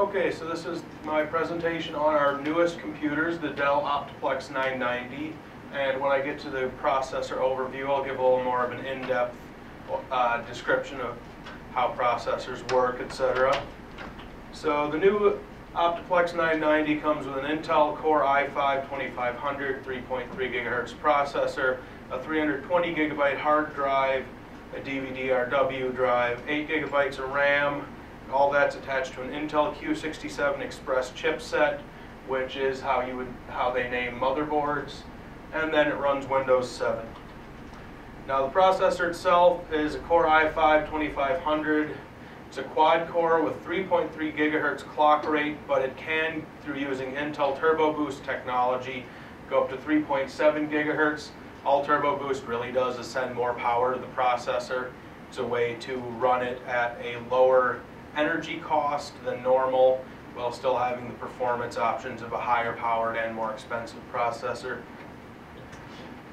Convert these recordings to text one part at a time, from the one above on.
Okay, so this is my presentation on our newest computers, the Dell Optiplex 990. And when I get to the processor overview, I'll give a little more of an in-depth description of how processors work, etc. So the new Optiplex 990 comes with an Intel Core i5-2500 3.3 GHz processor, a 320 GB hard drive, a DVD-RW drive, 8 GB of RAM. All that's attached to an Intel Q67 Express chipset, which is how they name motherboards, and then it runs Windows 7. Now the processor itself is a Core i5-2500. It's a quad core with 3.3 GHz clock rate, but it can, through using Intel Turbo Boost technology, go up to 3.7 GHz. All Turbo Boost really does is send more power to the processor. It's a way to run it at a lower energy cost than normal, while still having the performance options of a higher powered and more expensive processor.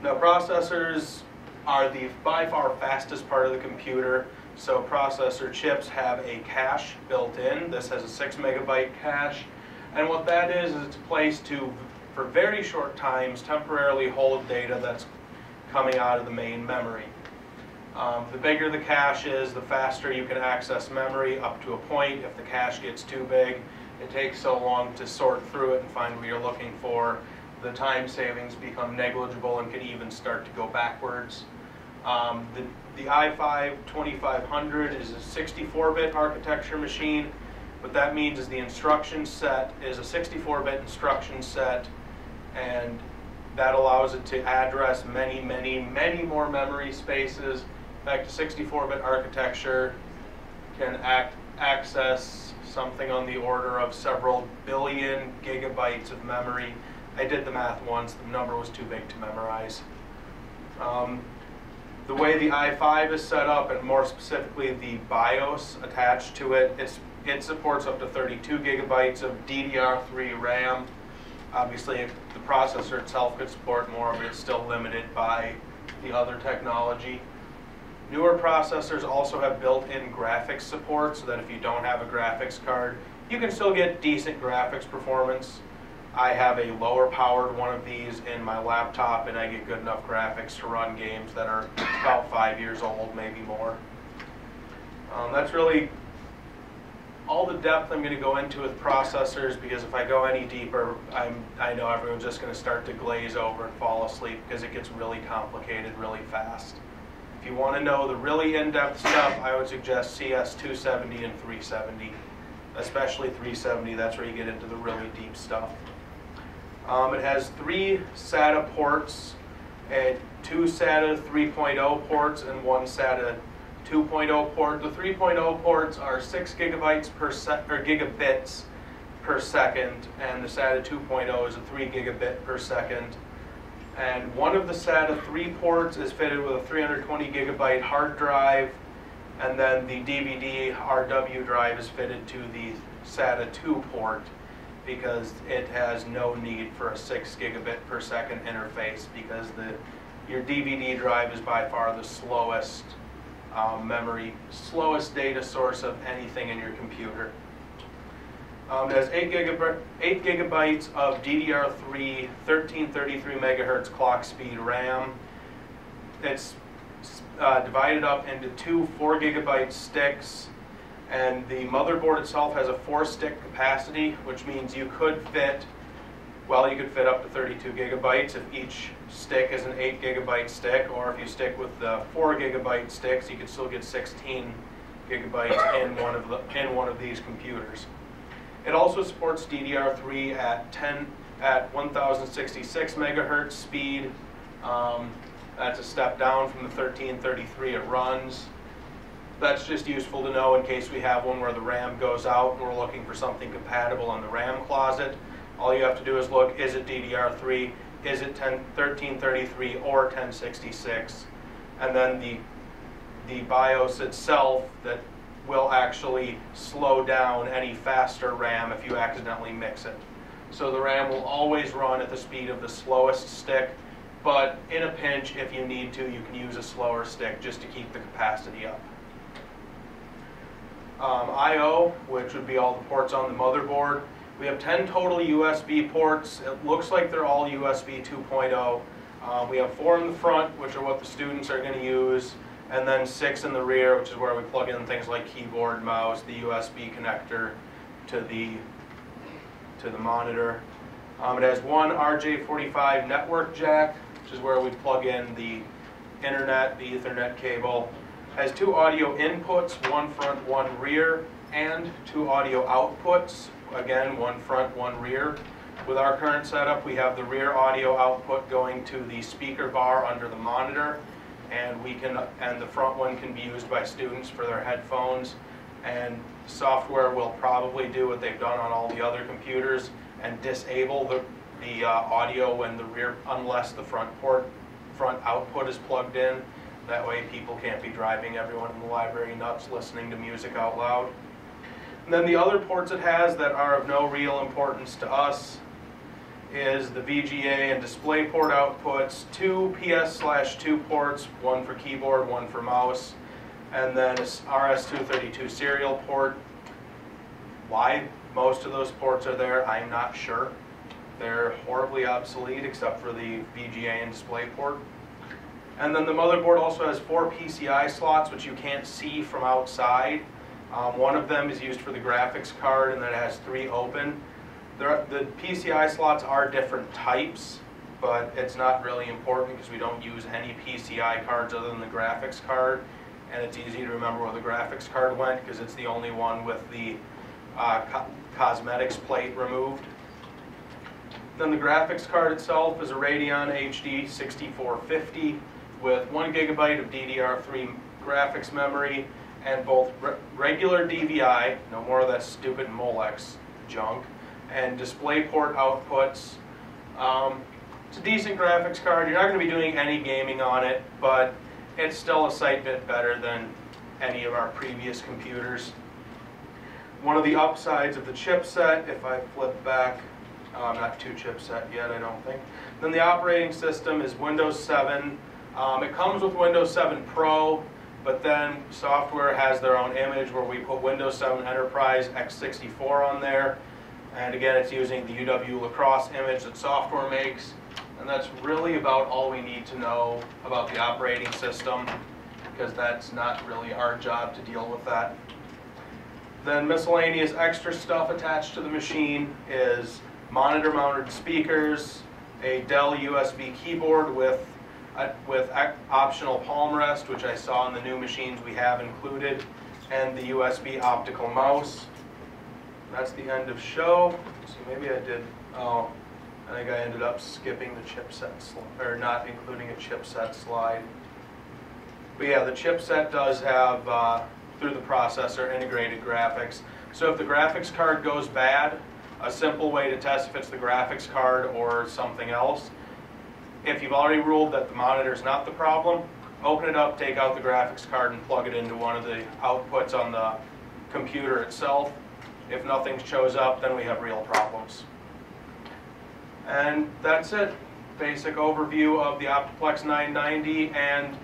Now processors are the by far fastest part of the computer, so processor chips have a cache built in. This has a 6 MB cache, and what that is it's a place to, for very short times, temporarily hold data that's coming out of the main memory. The bigger the cache is, the faster you can access memory up to a point. If the cache gets too big, it takes so long to sort through it and find what you're looking for. The time savings become negligible and can even start to go backwards. The i5-2500 is a 64-bit architecture machine. What that means is the instruction set is a 64-bit instruction set, and that allows it to address many more memory spaces. In fact, a 64-bit architecture can access something on the order of several billion gigabytes of memory. I did the math once, the number was too big to memorize. The way the i5 is set up, and more specifically the BIOS attached to it, it supports up to 32 gigabytes of DDR3 RAM. Obviously, the processor itself could support more, but it's still limited by the other technology. Newer processors also have built-in graphics support, so that if you don't have a graphics card, you can still get decent graphics performance. I have a lower powered one of these in my laptop, and I get good enough graphics to run games that are about 5 years old, maybe more. That's really all the depth I'm going to go into with processors, because if I go any deeper, I know everyone's just going to start to glaze over and fall asleep, because it gets really complicated really fast. If you want to know the really in-depth stuff, I would suggest CS 270 and 370, especially 370. That's where you get into the really deep stuff. It has 3 SATA ports, and 2 SATA 3.0 ports, and 1 SATA 2.0 port. The 3.0 ports are 6 gigabytes per gigabits per second, and the SATA 2.0 is a 3 gigabit per second. And one of the SATA 3 ports is fitted with a 320 gigabyte hard drive, and then the DVD-RW drive is fitted to the SATA 2 port, because it has no need for a 6 gigabit per second interface, because your DVD drive is by far the slowest slowest data source of anything in your computer. It has 8 gigabytes of DDR3 1333 megahertz clock speed RAM. It's divided up into 2 4 gigabyte sticks, and the motherboard itself has a 4-stick capacity, which means you could fit up to 32 gigabytes if each stick is an 8 gigabyte stick, or if you stick with the 4 gigabyte sticks, you can still get 16 gigabytes in one of these computers. It also supports DDR3 at 1066 megahertz speed. That's a step down from the 1333 it runs. That's just useful to know in case we have one where the RAM goes out and we're looking for something compatible in the RAM closet. All you have to do is look, is it DDR3, is it 1333 or 1066, and then the BIOS itself that will actually slow down any faster RAM if you accidentally mix it. So the RAM will always run at the speed of the slowest stick, but in a pinch, if you need to, you can use a slower stick just to keep the capacity up. I/O, which would be all the ports on the motherboard. We have 10 total USB ports. It looks like they're all USB 2.0. We have 4 in the front, which are what the students are going to use, and then 6 in the rear, which is where we plug in things like keyboard, mouse, the USB connector to the monitor. It has one RJ45 network jack, which is where we plug in the internet, the Ethernet cable. It has 2 audio inputs, one front, one rear, and 2 audio outputs. Again, one front, one rear. With our current setup, we have the rear audio output going to the speaker bar under the monitor, and the front one can be used by students for their headphones. And software will probably do what they've done on all the other computers and disable the audio when the rear, unless the front output is plugged in. That way people can't be driving everyone in the library nuts listening to music out loud. And then the other ports it has that are of no real importance to us is the VGA and DisplayPort outputs, 2 PS/2 ports, one for keyboard, one for mouse, and then a RS-232 serial port. Why most of those ports are there, I'm not sure. They're horribly obsolete except for the VGA and DisplayPort. And then the motherboard also has 4 PCI slots, which you can't see from outside. One of them is used for the graphics card, and then it has 3 open. The PCI slots are different types, but it's not really important because we don't use any PCI cards other than the graphics card. And it's easy to remember where the graphics card went because it's the only one with the cosmetics plate removed. Then the graphics card itself is a Radeon HD 6450 with 1 GB of DDR3 graphics memory and both regular DVI, no more of that stupid Molex junk, and DisplayPort outputs. It's a decent graphics card. You're not going to be doing any gaming on it, but it's still a sight bit better than any of our previous computers. One of the upsides of the chipset, if I flip back, not 2 chipset yet, I don't think. Then the operating system is Windows 7. It comes with Windows 7 Pro, but then software has their own image where we put Windows 7 Enterprise x64 on there. And again, it's using the UW Lacrosse image that software makes. And that's really about all we need to know about the operating system, because that's not really our job to deal with that. Then miscellaneous extra stuff attached to the machine is monitor-mounted speakers, a Dell USB keyboard with optional palm rest, which I saw in the new machines we have included, and the USB optical mouse. That's the end of show. So maybe I did, I think I ended up skipping the chipset or not including a chipset slide. But yeah, the chipset does have, through the processor, integrated graphics. So if the graphics card goes bad, a simple way to test if it's the graphics card or something else, if you've already ruled that the monitor is not the problem, open it up, take out the graphics card, and plug it into one of the outputs on the computer itself. If nothing shows up, then we have real problems. And that's it. Basic overview of the Optiplex 990 and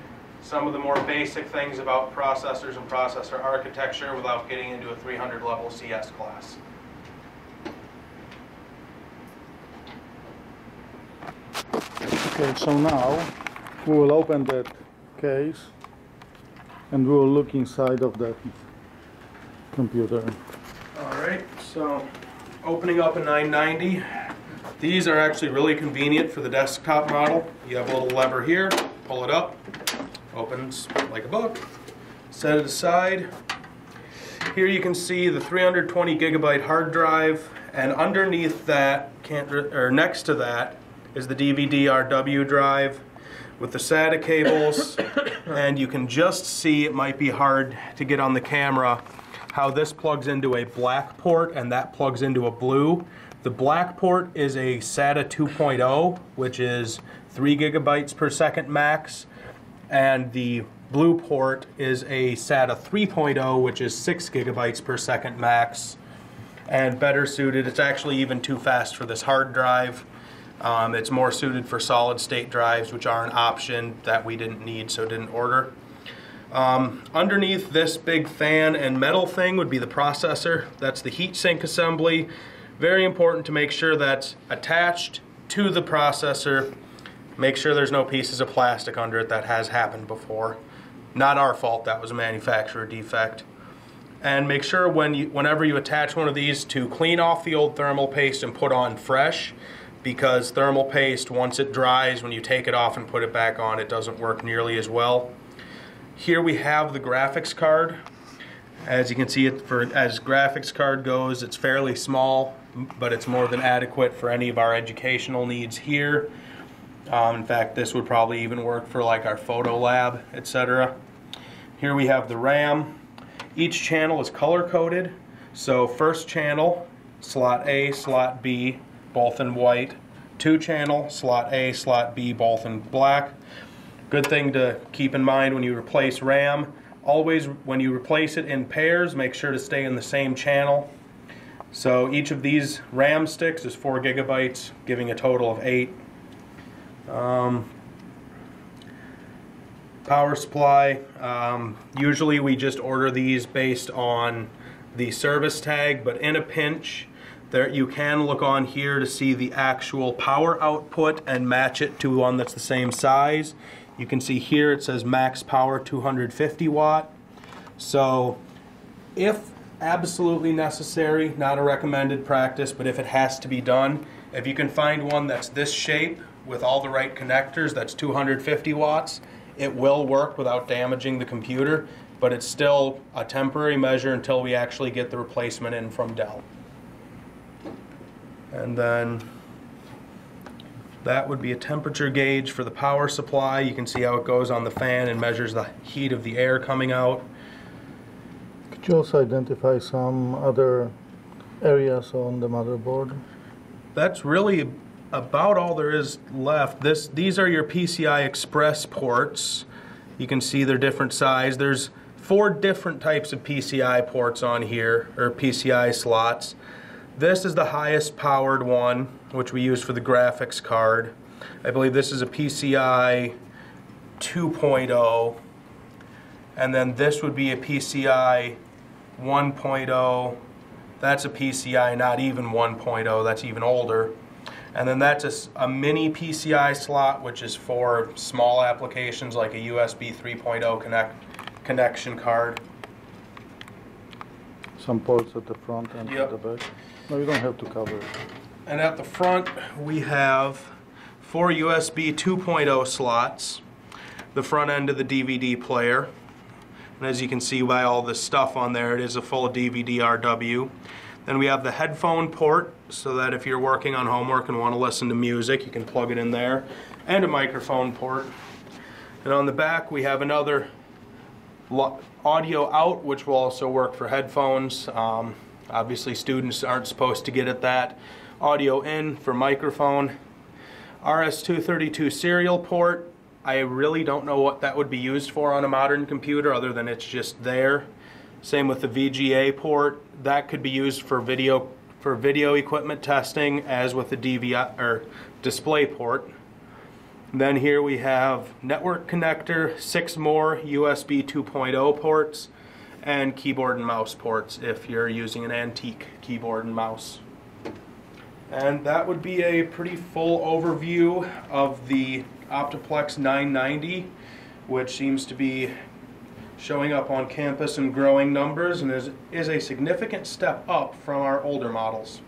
some of the more basic things about processors and processor architecture without getting into a 300 level CS class. Okay, so now we will open that case and we will look inside of that computer. Alright, so opening up a 990. These are actually really convenient for the desktop model. You have a little lever here, pull it up, opens like a book, set it aside. Here you can see the 320 gigabyte hard drive, and underneath that, next to that, is the DVD-RW drive with the SATA cables, and you can just see, it might be hard to get on the camera, how this plugs into a black port and that plugs into a blue. The black port is a SATA 2.0, which is 3 gigabytes per second max, and the blue port is a SATA 3.0, which is 6 gigabytes per second max, and better suited. It's actually even too fast for this hard drive. It's more suited for solid state drives, which are an option that we didn't need, so didn't order. Underneath this big fan and metal thing would be the processor. That's the heat sink assembly. Very important to make sure that's attached to the processor. Make sure there's no pieces of plastic under it. That has happened before. Not our fault, that was a manufacturer defect. And make sure whenever you attach one of these to clean off the old thermal paste and put on fresh, because thermal paste, once it dries, when you take it off and put it back on, it doesn't work nearly as well. Here we have the graphics card. As you can see, as graphics card goes, it's fairly small, but it's more than adequate for any of our educational needs here. In fact, this would probably even work for like our photo lab, etc. Here we have the RAM. Each channel is color coded. So first channel, slot A, slot B, both in white. 2 channel, slot A, slot B, both in black. Good thing to keep in mind when you replace RAM. Always, when you replace it in pairs, make sure to stay in the same channel. So each of these RAM sticks is 4 gigabytes, giving a total of 8. Power supply, usually we just order these based on the service tag, but in a pinch, you can look on here to see the actual power output and match it to one that's the same size. You can see here it says max power 250 watt. So if absolutely necessary, not a recommended practice, but if it has to be done, if you can find one that's this shape with all the right connectors, that's 250 watts, it will work without damaging the computer, but it's still a temporary measure until we actually get the replacement in from Dell. And then that would be a temperature gauge for the power supply. You can see how it goes on the fan and measures the heat of the air coming out. Could you also identify some other areas on the motherboard? That's really about all there is left. These are your PCI Express ports. You can see they're different size. There's 4 different types of PCI ports on here, or PCI slots. This is the highest powered one, which we use for the graphics card. I believe this is a PCI 2.0, and then this would be a PCI 1.0. That's a PCI not even 1.0, that's even older. And then that's a mini PCI slot, which is for small applications like a USB 3.0 connection card. Some ports at the front and at the back. No, you don't have to cover it. And at the front we have 4 USB 2.0 slots, the front end of the DVD player. And as you can see by all this stuff on there, it is a full DVD RW. Then we have the headphone port, so that if you're working on homework and want to listen to music, you can plug it in there, and a microphone port. And on the back we have another audio out, which will also work for headphones. Obviously students aren't supposed to get at that. Audio in for microphone. RS-232 serial port. I really don't know what that would be used for on a modern computer other than it's just there. Same with the VGA port. That could be used for video equipment testing, as with the DVI or display port. Then here we have network connector, 6 more USB 2.0 ports, and keyboard and mouse ports if you're using an antique keyboard and mouse. And that would be a pretty full overview of the Optiplex 990, which seems to be showing up on campus in growing numbers and is a significant step up from our older models.